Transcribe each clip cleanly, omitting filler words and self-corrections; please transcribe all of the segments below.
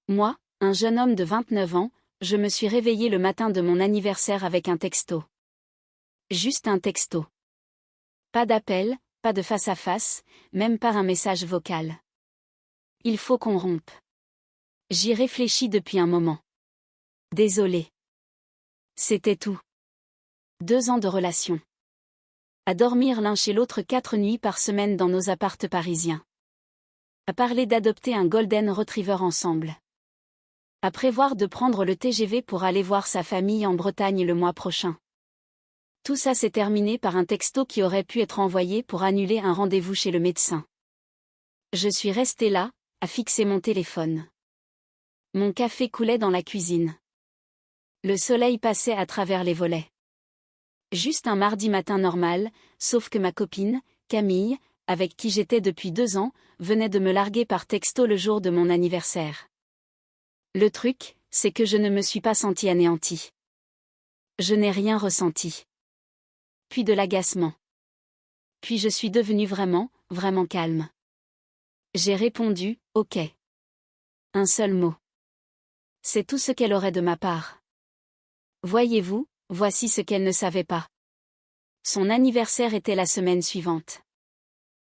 Moi, un jeune homme de 29 ans, je me suis réveillé le matin de mon anniversaire avec un texto. Juste un texto. Pas d'appel, pas de face-à-face, même pas un message vocal. Il faut qu'on rompe. J'y réfléchis depuis un moment. Désolé. C'était tout. 2 ans de relation. À dormir l'un chez l'autre 4 nuits par semaine dans nos appartes parisiens. À parler d'adopter un Golden Retriever ensemble. À prévoir de prendre le TGV pour aller voir sa famille en Bretagne le mois prochain. Tout ça s'est terminé par un texto qui aurait pu être envoyé pour annuler un rendez-vous chez le médecin. Je suis restée là, à fixer mon téléphone. Mon café coulait dans la cuisine. Le soleil passait à travers les volets. Juste un mardi matin normal, sauf que ma copine, Camille, avec qui j'étais depuis 2 ans, venait de me larguer par texto le jour de mon anniversaire. Le truc, c'est que je ne me suis pas sentie anéantie. Je n'ai rien ressenti. Puis de l'agacement. Puis je suis devenue vraiment, vraiment calme. J'ai répondu, ok. Un seul mot. C'est tout ce qu'elle aurait de ma part. Voyez-vous, voici ce qu'elle ne savait pas. Son anniversaire était la semaine suivante.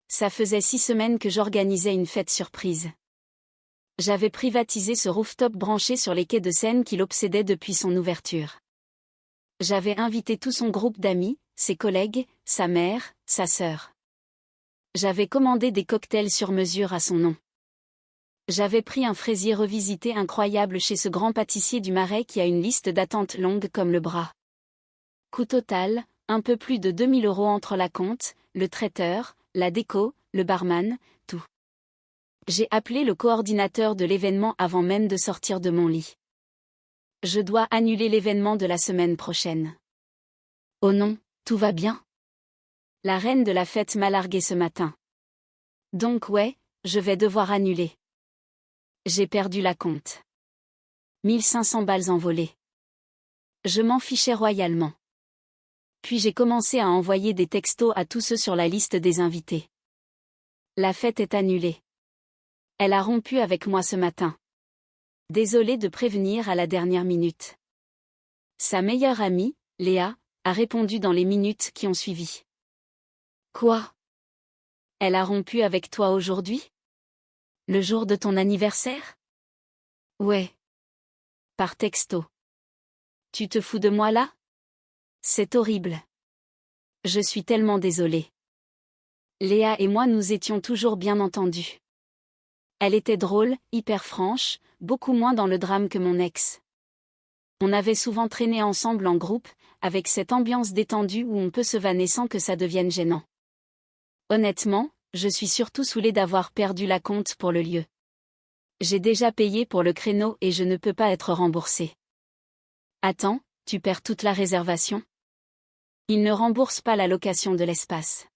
Ça faisait 6 semaines que j'organisais une fête surprise. J'avais privatisé ce rooftop branché sur les quais de Seine qui l'obsédait depuis son ouverture. J'avais invité tout son groupe d'amis, ses collègues, sa mère, sa sœur. J'avais commandé des cocktails sur mesure à son nom. J'avais pris un fraisier revisité incroyable chez ce grand pâtissier du Marais qui a une liste d'attente longue comme le bras. Coût total, un peu plus de 2000 € entre la compte, le traiteur, la déco, le barman, tout. J'ai appelé le coordinateur de l'événement avant même de sortir de mon lit. Je dois annuler l'événement de la semaine prochaine. Oh non, tout va bien? La reine de la fête m'a largué ce matin. Donc ouais, je vais devoir annuler. J'ai perdu la compte. 1500 balles envolées. Je m'en fichais royalement. Puis j'ai commencé à envoyer des textos à tous ceux sur la liste des invités. La fête est annulée. Elle a rompu avec moi ce matin. Désolée de prévenir à la dernière minute. Sa meilleure amie, Léa, a répondu dans les minutes qui ont suivi. Quoi? Elle a rompu avec toi aujourd'hui? Le jour de ton anniversaire? Ouais. Par texto. Tu te fous de moi là? C'est horrible. Je suis tellement désolée. Léa et moi nous étions toujours bien entendus. Elle était drôle, hyper franche, beaucoup moins dans le drame que mon ex. On avait souvent traîné ensemble en groupe, avec cette ambiance détendue où on peut se vanner sans que ça devienne gênant. Honnêtement, je suis surtout saoulée d'avoir perdu la compte pour le lieu. J'ai déjà payé pour le créneau et je ne peux pas être remboursée. Attends, tu perds toute la réservation? Il ne rembourse pas la location de l'espace.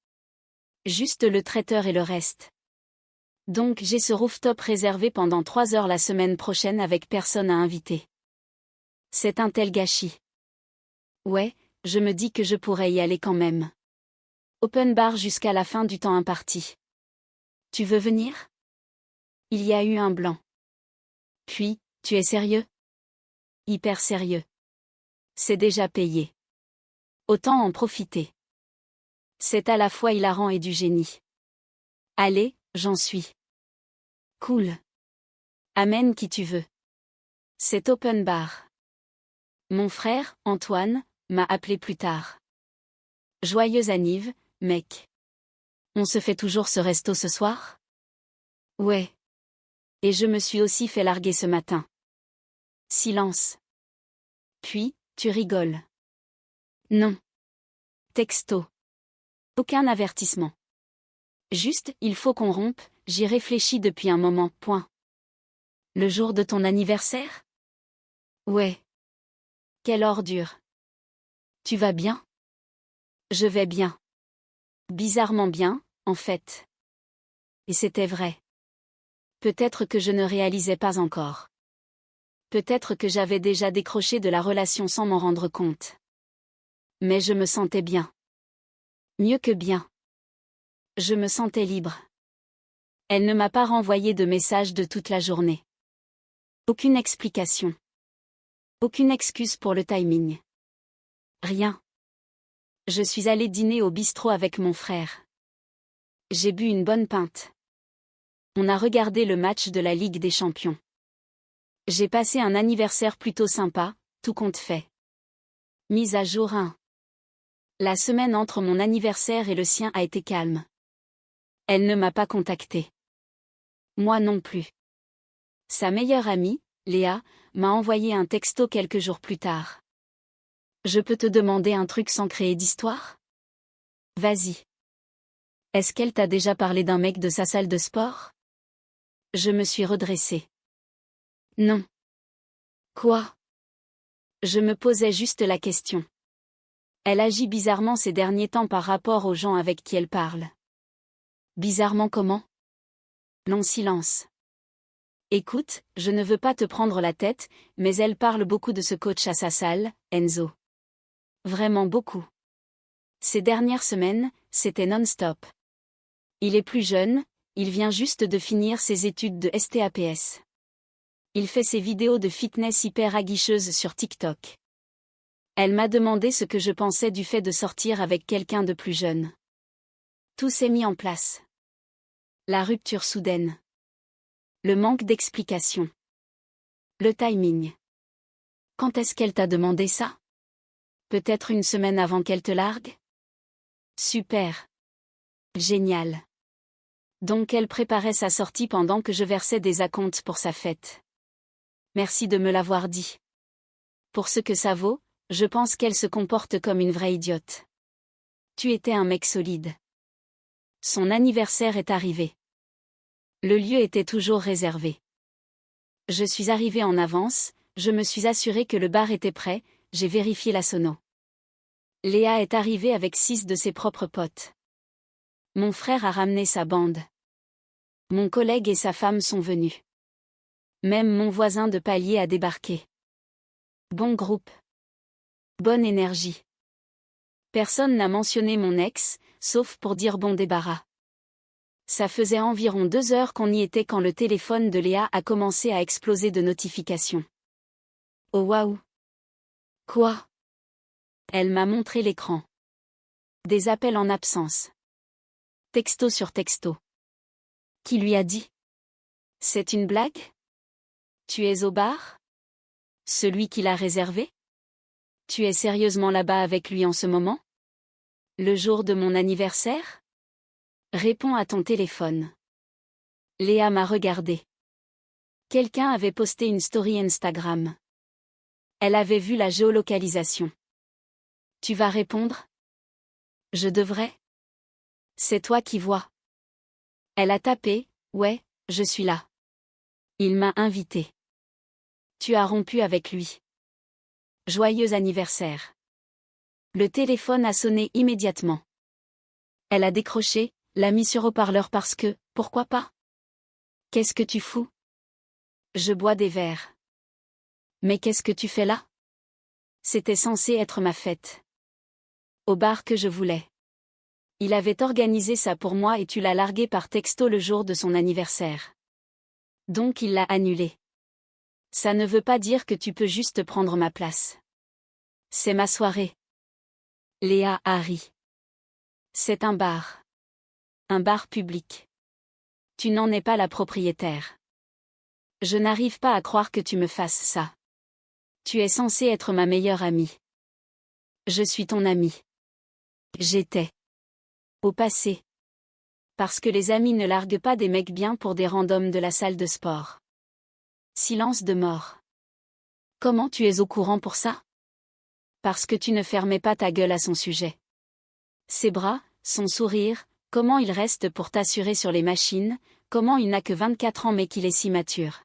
Juste le traiteur et le reste. Donc j'ai ce rooftop réservé pendant 3 heures la semaine prochaine avec personne à inviter. C'est un tel gâchis. Ouais, je me dis que je pourrais y aller quand même. Open bar jusqu'à la fin du temps imparti. Tu veux venir? Il y a eu un blanc. Puis, tu es sérieux? Hyper sérieux. C'est déjà payé. Autant en profiter. C'est à la fois hilarant et du génie. Allez, j'en suis. Cool. Amène qui tu veux. C'est open bar. Mon frère, Antoine, m'a appelé plus tard. Joyeuse anniv, mec. On se fait toujours ce resto ce soir? Ouais. Et je me suis aussi fait larguer ce matin. Silence. Puis, tu rigoles. Non. Texto. Aucun avertissement. Juste, il faut qu'on rompe, j'y réfléchis depuis un moment, point. Le jour de ton anniversaire? Ouais. Quelle ordure. Tu vas bien? Je vais bien. Bizarrement bien, en fait. Et c'était vrai. Peut-être que je ne réalisais pas encore. Peut-être que j'avais déjà décroché de la relation sans m'en rendre compte. Mais je me sentais bien. Mieux que bien. Je me sentais libre. Elle ne m'a pas renvoyé de message de toute la journée. Aucune explication. Aucune excuse pour le timing. Rien. Je suis allée dîner au bistrot avec mon frère. J'ai bu une bonne pinte. On a regardé le match de la Ligue des Champions. J'ai passé un anniversaire plutôt sympa, tout compte fait. Mise à jour 1. La semaine entre mon anniversaire et le sien a été calme. Elle ne m'a pas contacté. Moi non plus. Sa meilleure amie, Léa, m'a envoyé un texto quelques jours plus tard. Je peux te demander un truc sans créer d'histoire? Vas-y. Est-ce qu'elle t'a déjà parlé d'un mec de sa salle de sport? Je me suis redressée. Non. Quoi? Je me posais juste la question. Elle agit bizarrement ces derniers temps par rapport aux gens avec qui elle parle. Bizarrement comment? Long silence. Écoute, je ne veux pas te prendre la tête, mais elle parle beaucoup de ce coach à sa salle, Enzo. Vraiment beaucoup. Ces dernières semaines, c'était non-stop. Il est plus jeune, il vient juste de finir ses études de STAPS. Il fait ses vidéos de fitness hyper aguicheuses sur TikTok. Elle m'a demandé ce que je pensais du fait de sortir avec quelqu'un de plus jeune. Tout s'est mis en place. La rupture soudaine. Le manque d'explication. Le timing. Quand est-ce qu'elle t'a demandé ça? Peut-être une semaine avant qu'elle te largue? Super. Génial. Donc elle préparait sa sortie pendant que je versais des acomptes pour sa fête. Merci de me l'avoir dit. Pour ce que ça vaut, je pense qu'elle se comporte comme une vraie idiote. Tu étais un mec solide. Son anniversaire est arrivé. Le lieu était toujours réservé. Je suis arrivée en avance, je me suis assurée que le bar était prêt, j'ai vérifié la sono. Léa est arrivée avec 6 de ses propres potes. Mon frère a ramené sa bande. Mon collègue et sa femme sont venus. Même mon voisin de palier a débarqué. Bon groupe. Bonne énergie. Personne n'a mentionné mon ex, sauf pour dire bon débarras. Ça faisait environ 2 heures qu'on y était quand le téléphone de Léa a commencé à exploser de notifications. Oh waouh! Quoi? Elle m'a montré l'écran. Des appels en absence. Texto sur texto. Qui lui a dit? C'est une blague? Tu es au bar? Celui qui l'a réservé? Tu es sérieusement là-bas avec lui en ce moment? Le jour de mon anniversaire? Réponds à ton téléphone. Léa m'a regardé. Quelqu'un avait posté une story Instagram. Elle avait vu la géolocalisation. Tu vas répondre? Je devrais? C'est toi qui vois. Elle a tapé, ouais, je suis là. Il m'a invité. Tu as rompu avec lui. Joyeux anniversaire. Le téléphone a sonné immédiatement. Elle a décroché, l'a mis sur haut-parleur parce que, pourquoi pas? Qu'est-ce que tu fous? Je bois des verres. Mais qu'est-ce que tu fais là? C'était censé être ma fête. Au bar que je voulais. Il avait organisé ça pour moi et tu l'as largué par texto le jour de son anniversaire. Donc il l'a annulé. Ça ne veut pas dire que tu peux juste prendre ma place. C'est ma soirée. Léa a ri. C'est un bar. Un bar public. Tu n'en es pas la propriétaire. Je n'arrive pas à croire que tu me fasses ça. Tu es censé être ma meilleure amie. Je suis ton amie. J'étais. Au passé. Parce que les amis ne larguent pas des mecs bien pour des randoms de la salle de sport. Silence de mort. Comment tu es au courant pour ça? Parce que tu ne fermais pas ta gueule à son sujet. Ses bras, son sourire, comment il reste pour t'assurer sur les machines, comment il n'a que 24 ans mais qu'il est si mature.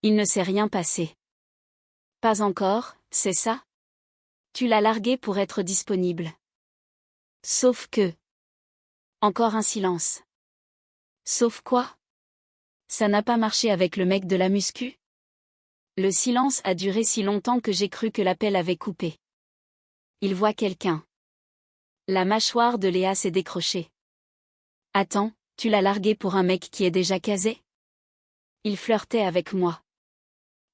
Il ne s'est rien passé. Pas encore, c'est ça? Tu l'as largué pour être disponible. Sauf que. Encore un silence. Sauf quoi? Ça n'a pas marché avec le mec de la muscu? Le silence a duré si longtemps que j'ai cru que l'appel avait coupé. Il voit quelqu'un. La mâchoire de Léa s'est décrochée. Attends, tu l'as largué pour un mec qui est déjà casé? Il flirtait avec moi.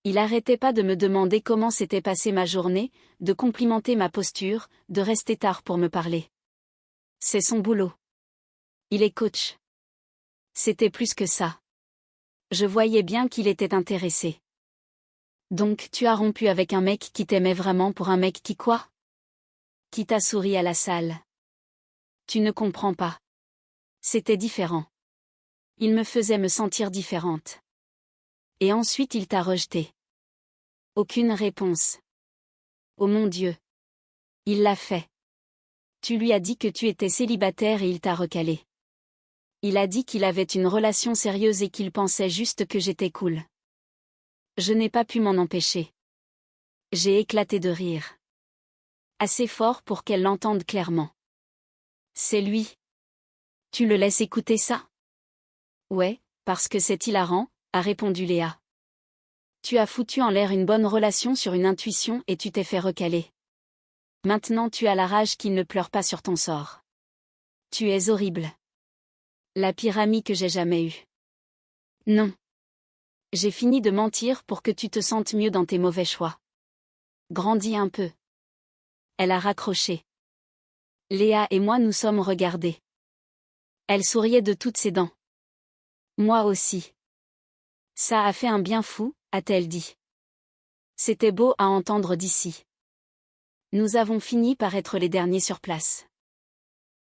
Il arrêtait pas de me demander comment s'était passée ma journée, de complimenter ma posture, de rester tard pour me parler. C'est son boulot. Il est coach. C'était plus que ça. Je voyais bien qu'il était intéressé. Donc tu as rompu avec un mec qui t'aimait vraiment pour un mec qui quoi? Qui t'a souri à la salle. Tu ne comprends pas. C'était différent. Il me faisait me sentir différente. Et ensuite il t'a rejeté. Aucune réponse. Oh mon Dieu. Il l'a fait. Tu lui as dit que tu étais célibataire et il t'a recalé. Il a dit qu'il avait une relation sérieuse et qu'il pensait juste que j'étais cool. Je n'ai pas pu m'en empêcher. J'ai éclaté de rire. Assez fort pour qu'elle l'entende clairement. C'est lui. Tu le laisses écouter ça? Ouais, parce que c'est hilarant, a répondu Léa. Tu as foutu en l'air une bonne relation sur une intuition et tu t'es fait recaler. Maintenant tu as la rage qu'il ne pleure pas sur ton sort. Tu es horrible. La pire amie que j'ai jamais eue. Non. J'ai fini de mentir pour que tu te sentes mieux dans tes mauvais choix. Grandis un peu. Elle a raccroché. Léa et moi nous sommes regardés. Elle souriait de toutes ses dents. Moi aussi. Ça a fait un bien fou, a-t-elle dit. C'était beau à entendre d'ici. Nous avons fini par être les derniers sur place.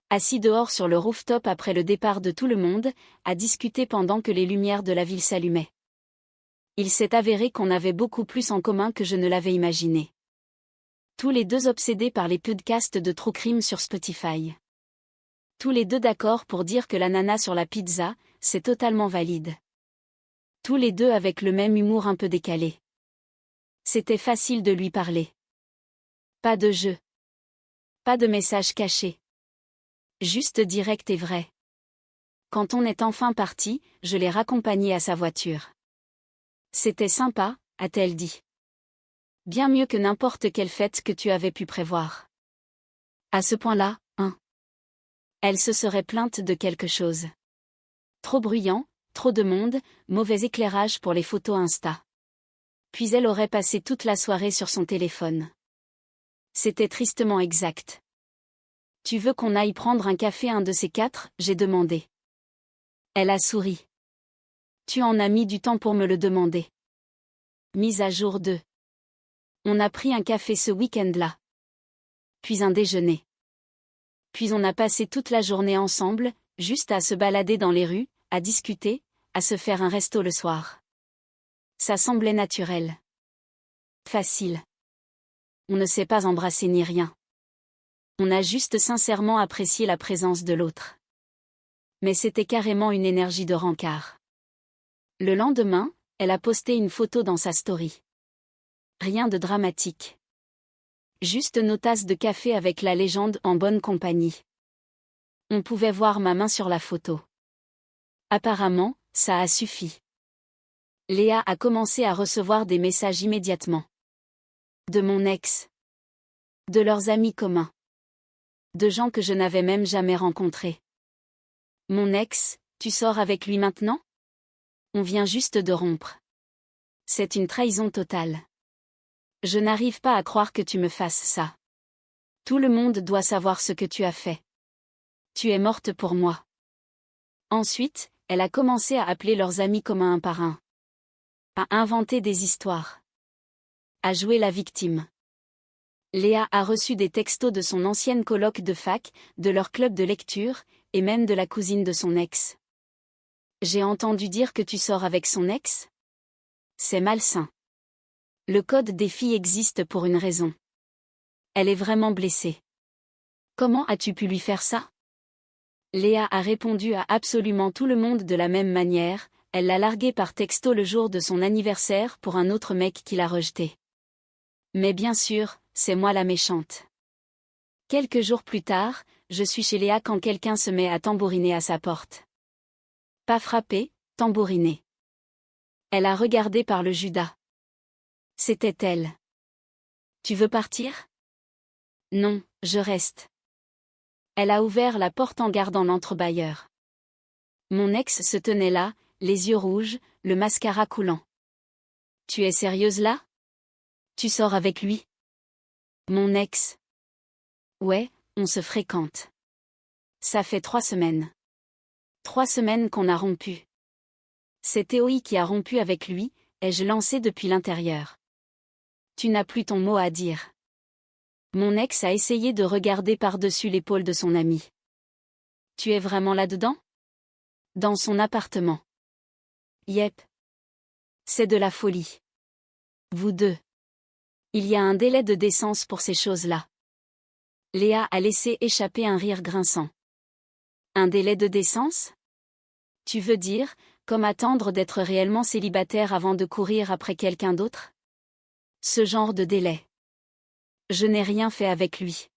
Assis dehors sur le rooftop après le départ de tout le monde, à discuter pendant que les lumières de la ville s'allumaient. Il s'est avéré qu'on avait beaucoup plus en commun que je ne l'avais imaginé. Tous les deux obsédés par les podcasts de True Crime sur Spotify. Tous les deux d'accord pour dire que l'ananas sur la pizza, c'est totalement valide. Tous les deux avec le même humour un peu décalé. C'était facile de lui parler. Pas de jeu. Pas de message caché. Juste direct et vrai. Quand on est enfin parti, je l'ai raccompagné à sa voiture. C'était sympa, a-t-elle dit. Bien mieux que n'importe quelle fête que tu avais pu prévoir. À ce point-là, hein. Elle se serait plainte de quelque chose. Trop bruyant, trop de monde, mauvais éclairage pour les photos Insta. Puis elle aurait passé toute la soirée sur son téléphone. C'était tristement exact. Tu veux qu'on aille prendre un café un de ces quatre, j'ai demandé. Elle a souri. Tu en as mis du temps pour me le demander. Mise à jour 2. On a pris un café ce week-end-là. Puis un déjeuner. Puis on a passé toute la journée ensemble, juste à se balader dans les rues, à discuter, à se faire un resto le soir. Ça semblait naturel. Facile. On ne s'est pas embrassé ni rien. On a juste sincèrement apprécié la présence de l'autre. Mais c'était carrément une énergie de rencard. Le lendemain, elle a posté une photo dans sa story. Rien de dramatique. Juste nos tasses de café avec la légende en bonne compagnie. On pouvait voir ma main sur la photo. Apparemment, ça a suffi. Léa a commencé à recevoir des messages immédiatement. De mon ex. De leurs amis communs. De gens que je n'avais même jamais rencontrés. Mon ex, tu sors avec lui maintenant? On vient juste de rompre. C'est une trahison totale. Je n'arrive pas à croire que tu me fasses ça. Tout le monde doit savoir ce que tu as fait. Tu es morte pour moi. Ensuite, elle a commencé à appeler leurs amis communs un par un. À inventer des histoires. À jouer la victime. Léa a reçu des textos de son ancienne coloc de fac, de leur club de lecture, et même de la cousine de son ex. J'ai entendu dire que tu sors avec son ex? C'est malsain. Le code des filles existe pour une raison. Elle est vraiment blessée. Comment as-tu pu lui faire ça? Léa a répondu à absolument tout le monde de la même manière, elle l'a largué par texto le jour de son anniversaire pour un autre mec qui l'a rejeté. Mais bien sûr, c'est moi la méchante. Quelques jours plus tard, je suis chez Léa quand quelqu'un se met à tambouriner à sa porte. Pas frapper, tambouriner. Elle a regardé par le Judas. C'était elle. Tu veux partir? Non, je reste. Elle a ouvert la porte en gardant l'entrebâilleur. Mon ex se tenait là, les yeux rouges, le mascara coulant. Tu es sérieuse là? Tu sors avec lui? Mon ex. Ouais, on se fréquente. Ça fait 3 semaines. 3 semaines qu'on a rompu. C'est Théoï qui a rompu avec lui, ai-je lancé depuis l'intérieur. Tu n'as plus ton mot à dire. Mon ex a essayé de regarder par-dessus l'épaule de son ami. Tu es vraiment là-dedans? Dans son appartement. Yep. C'est de la folie. Vous deux. Il y a un délai de décence pour ces choses-là. Léa a laissé échapper un rire grinçant. Un délai de décence? Tu veux dire, comme attendre d'être réellement célibataire avant de courir après quelqu'un d'autre? Ce genre de délai. Je n'ai rien fait avec lui.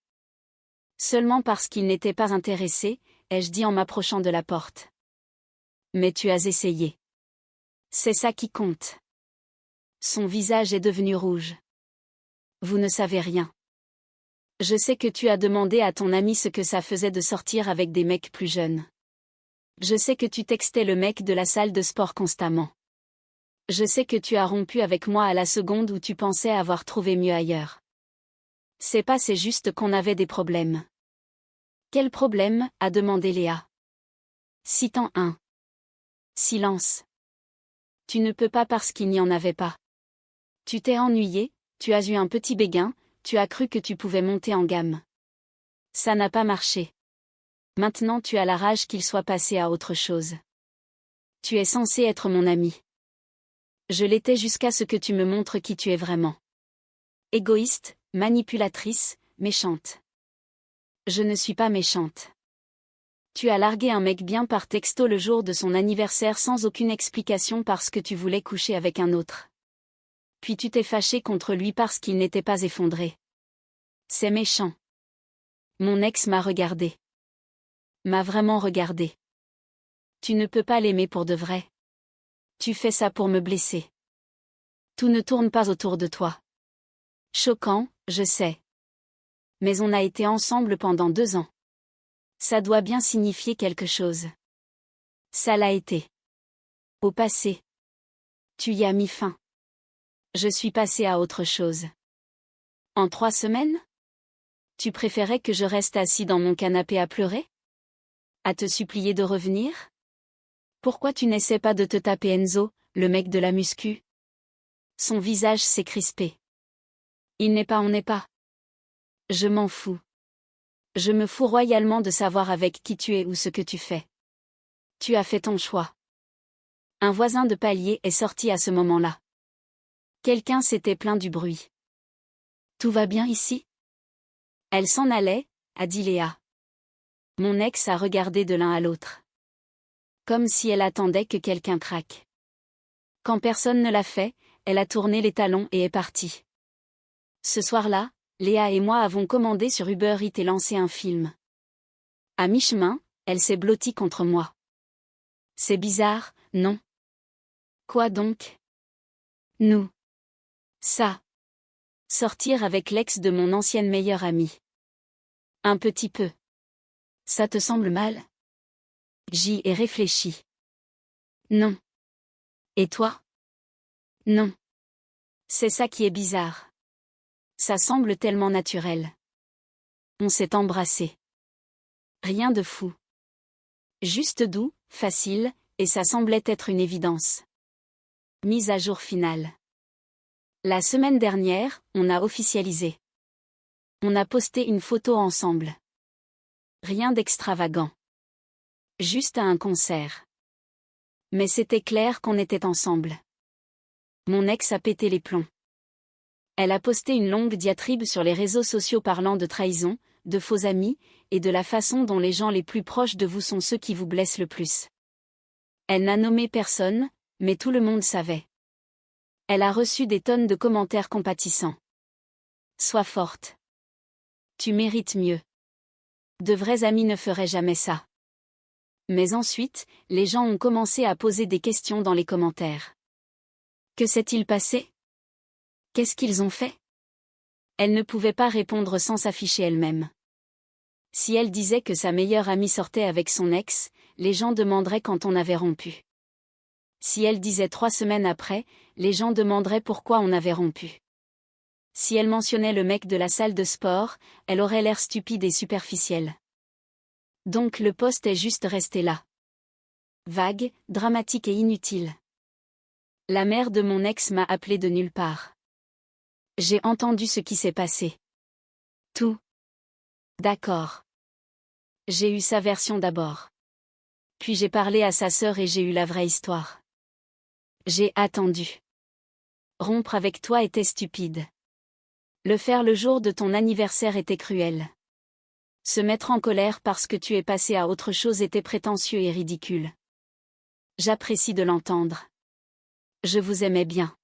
Seulement parce qu'il n'était pas intéressé, ai-je dit en m'approchant de la porte. Mais tu as essayé. C'est ça qui compte. Son visage est devenu rouge. Vous ne savez rien. Je sais que tu as demandé à ton ami ce que ça faisait de sortir avec des mecs plus jeunes. Je sais que tu textais le mec de la salle de sport constamment. Je sais que tu as rompu avec moi à la seconde où tu pensais avoir trouvé mieux ailleurs. C'est juste qu'on avait des problèmes. Quel problème? A demandé Léa. Citant un. Silence. Tu ne peux pas parce qu'il n'y en avait pas. Tu t'es ennuyé, tu as eu un petit béguin, tu as cru que tu pouvais monter en gamme. Ça n'a pas marché. Maintenant tu as la rage qu'il soit passé à autre chose. Tu es censé être mon ami. Je l'étais jusqu'à ce que tu me montres qui tu es vraiment. Égoïste, manipulatrice, méchante. Je ne suis pas méchante. Tu as largué un mec bien par texto le jour de son anniversaire sans aucune explication parce que tu voulais coucher avec un autre. Puis tu t'es fâché contre lui parce qu'il n'était pas effondré. C'est méchant. Mon ex m'a regardé. M'a vraiment regardé. Tu ne peux pas l'aimer pour de vrai. Tu fais ça pour me blesser. Tout ne tourne pas autour de toi. Choquant, je sais. Mais on a été ensemble pendant 2 ans. Ça doit bien signifier quelque chose. Ça l'a été. Au passé. Tu y as mis fin. Je suis passée à autre chose. En 3 semaines? Tu préférais que je reste assis dans mon canapé à pleurer? À te supplier de revenir? Pourquoi tu n'essaies pas de te taper Enzo, le mec de la muscu? Son visage s'est crispé. Il n'est pas, on n'est pas. Je m'en fous. Je me fous royalement de savoir avec qui tu es ou ce que tu fais. Tu as fait ton choix. Un voisin de palier est sorti à ce moment-là. Quelqu'un s'était plaint du bruit. Tout va bien ici? Elle s'en allait, a dit Léa. Mon ex a regardé de l'un à l'autre. Comme si elle attendait que quelqu'un craque. Quand personne ne l'a fait, elle a tourné les talons et est partie. Ce soir-là, Léa et moi avons commandé sur Uber Eats et lancé un film. À mi-chemin, elle s'est blottie contre moi. C'est bizarre, non? Quoi donc? Nous. Ça. Sortir avec l'ex de mon ancienne meilleure amie. Un petit peu. Ça te semble mal? J'y ai réfléchi. Non. Et toi? Non. C'est ça qui est bizarre. Ça semble tellement naturel. On s'est embrassé. Rien de fou. Juste doux, facile, et ça semblait être une évidence. Mise à jour finale. La semaine dernière, on a officialisé. On a posté une photo ensemble. Rien d'extravagant. Juste à un concert. Mais c'était clair qu'on était ensemble. Mon ex a pété les plombs. Elle a posté une longue diatribe sur les réseaux sociaux parlant de trahison, de faux amis, et de la façon dont les gens les plus proches de vous sont ceux qui vous blessent le plus. Elle n'a nommé personne, mais tout le monde savait. Elle a reçu des tonnes de commentaires compatissants. Sois forte. Tu mérites mieux. De vrais amis ne feraient jamais ça. Mais ensuite, les gens ont commencé à poser des questions dans les commentaires. Que s'est-il passé? Qu'est-ce qu'ils ont fait? Elle ne pouvait pas répondre sans s'afficher elle-même. Si elle disait que sa meilleure amie sortait avec son ex, les gens demanderaient quand on avait rompu. Si elle disait 3 semaines après, les gens demanderaient pourquoi on avait rompu. Si elle mentionnait le mec de la salle de sport, elle aurait l'air stupide et superficielle. Donc le post est juste resté là. Vague, dramatique et inutile. La mère de mon ex m'a appelé de nulle part. J'ai entendu ce qui s'est passé. Tout. D'accord. J'ai eu sa version d'abord. Puis j'ai parlé à sa sœur et j'ai eu la vraie histoire. J'ai attendu. Rompre avec toi était stupide. Le faire le jour de ton anniversaire était cruel. Se mettre en colère parce que tu es passé à autre chose était prétentieux et ridicule. J'apprécie de l'entendre. Je vous aimais bien.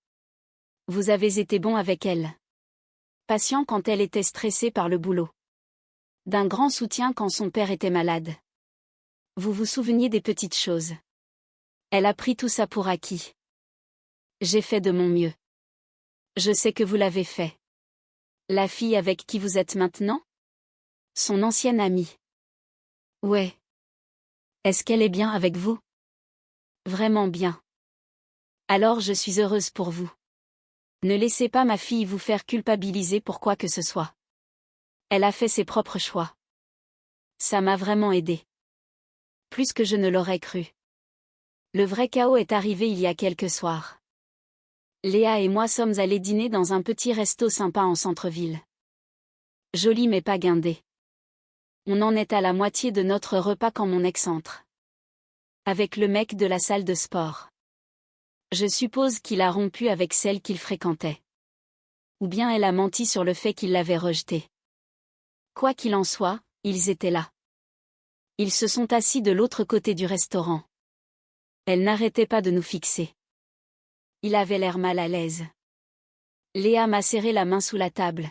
Vous avez été bon avec elle. Patient quand elle était stressée par le boulot. D'un grand soutien quand son père était malade. Vous vous souveniez des petites choses. Elle a pris tout ça pour acquis. J'ai fait de mon mieux. Je sais que vous l'avez fait. La fille avec qui vous êtes maintenant? Son ancienne amie. Ouais. Est-ce qu'elle est bien avec vous? Vraiment bien. Alors je suis heureuse pour vous. Ne laissez pas ma fille vous faire culpabiliser pour quoi que ce soit. Elle a fait ses propres choix. Ça m'a vraiment aidé. Plus que je ne l'aurais cru. Le vrai chaos est arrivé il y a quelques soirs. Léa et moi sommes allés dîner dans un petit resto sympa en centre-ville. Joli mais pas guindé. On en est à la moitié de notre repas quand mon ex entre. Avec le mec de la salle de sport. Je suppose qu'il a rompu avec celle qu'il fréquentait. Ou bien elle a menti sur le fait qu'il l'avait rejetée. Quoi qu'il en soit, ils étaient là. Ils se sont assis de l'autre côté du restaurant. Elle n'arrêtait pas de nous fixer. Il avait l'air mal à l'aise. Léa m'a serré la main sous la table.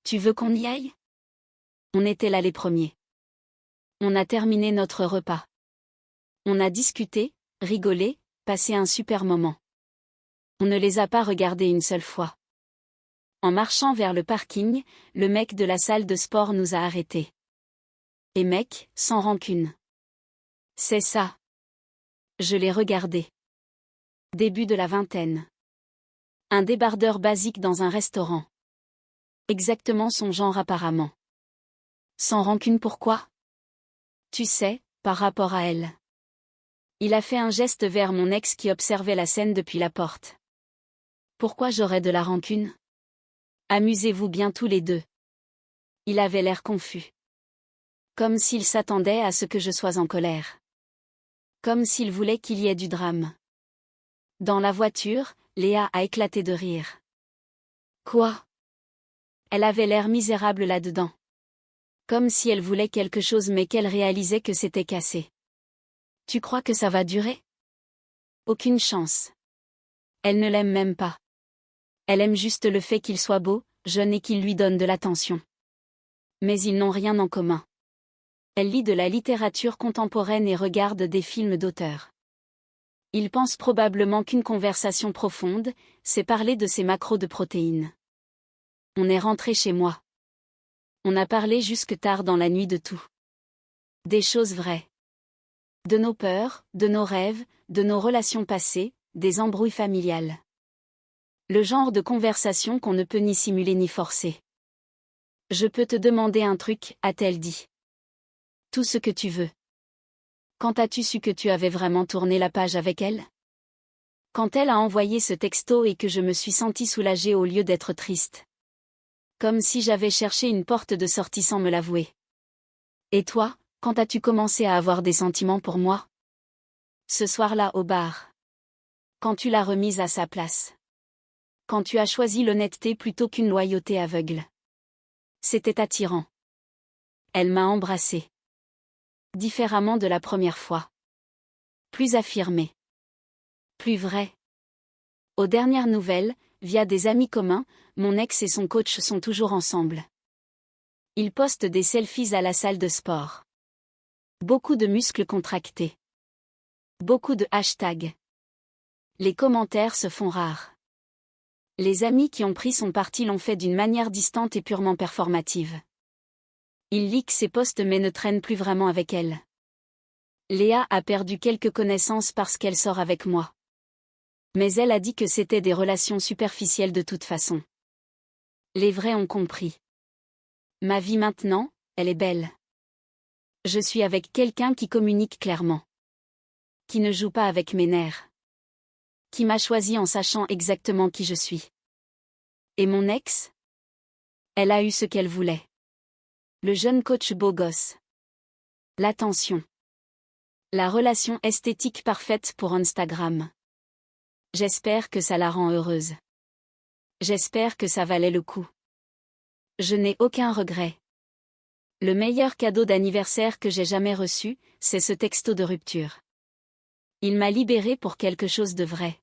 Tu veux qu'on y aille? On était là les premiers. On a terminé notre repas. On a discuté, rigolé, passé un super moment. On ne les a pas regardés une seule fois. En marchant vers le parking, le mec de la salle de sport nous a arrêtés. Et mec, sans rancune. C'est ça. Je l'ai regardé. Début de la vingtaine. Un débardeur basique dans un restaurant. Exactement son genre apparemment. Sans rancune pourquoi? Tu sais, par rapport à elle. Il a fait un geste vers mon ex qui observait la scène depuis la porte. Pourquoi j'aurais de la rancune? Amusez-vous bien tous les deux. Il avait l'air confus. Comme s'il s'attendait à ce que je sois en colère. Comme s'il voulait qu'il y ait du drame. Dans la voiture, Léa a éclaté de rire. Quoi? Elle avait l'air misérable là-dedans. Comme si elle voulait quelque chose mais qu'elle réalisait que c'était cassé. Tu crois que ça va durer? Aucune chance. Elle ne l'aime même pas. Elle aime juste le fait qu'il soit beau, jeune et qu'il lui donne de l'attention. Mais ils n'ont rien en commun. Elle lit de la littérature contemporaine et regarde des films d'auteurs. Il pense probablement qu'une conversation profonde, c'est parler de ses macros de protéines. On est rentré chez moi. On a parlé jusque tard dans la nuit de tout. Des choses vraies. De nos peurs, de nos rêves, de nos relations passées, des embrouilles familiales. Le genre de conversation qu'on ne peut ni simuler ni forcer. Je peux te demander un truc, a-t-elle dit. Tout ce que tu veux. Quand as-tu su que tu avais vraiment tourné la page avec elle? Quand elle a envoyé ce texto et que je me suis sentie soulagée au lieu d'être triste. Comme si j'avais cherché une porte de sortie sans me l'avouer. Et toi, quand as-tu commencé à avoir des sentiments pour moi? Ce soir-là au bar. Quand tu l'as remise à sa place. Quand tu as choisi l'honnêteté plutôt qu'une loyauté aveugle. C'était attirant. Elle m'a embrassée. Différemment de la première fois. Plus affirmé. Plus vrai. Aux dernières nouvelles, via des amis communs, mon ex et son coach sont toujours ensemble. Ils postent des selfies à la salle de sport. Beaucoup de muscles contractés. Beaucoup de hashtags. Les commentaires se font rares. Les amis qui ont pris son parti l'ont fait d'une manière distante et purement performative. Il leak ses posts mais ne traîne plus vraiment avec elle. Léa a perdu quelques connaissances parce qu'elle sort avec moi. Mais elle a dit que c'était des relations superficielles de toute façon. Les vrais ont compris. Ma vie maintenant, elle est belle. Je suis avec quelqu'un qui communique clairement. Qui ne joue pas avec mes nerfs. Qui m'a choisi en sachant exactement qui je suis. Et mon ex? Elle a eu ce qu'elle voulait. Le jeune coach beau gosse. L'attention. La relation esthétique parfaite pour Instagram. J'espère que ça la rend heureuse. J'espère que ça valait le coup. Je n'ai aucun regret. Le meilleur cadeau d'anniversaire que j'ai jamais reçu, c'est ce texto de rupture. Il m'a libéré pour quelque chose de vrai.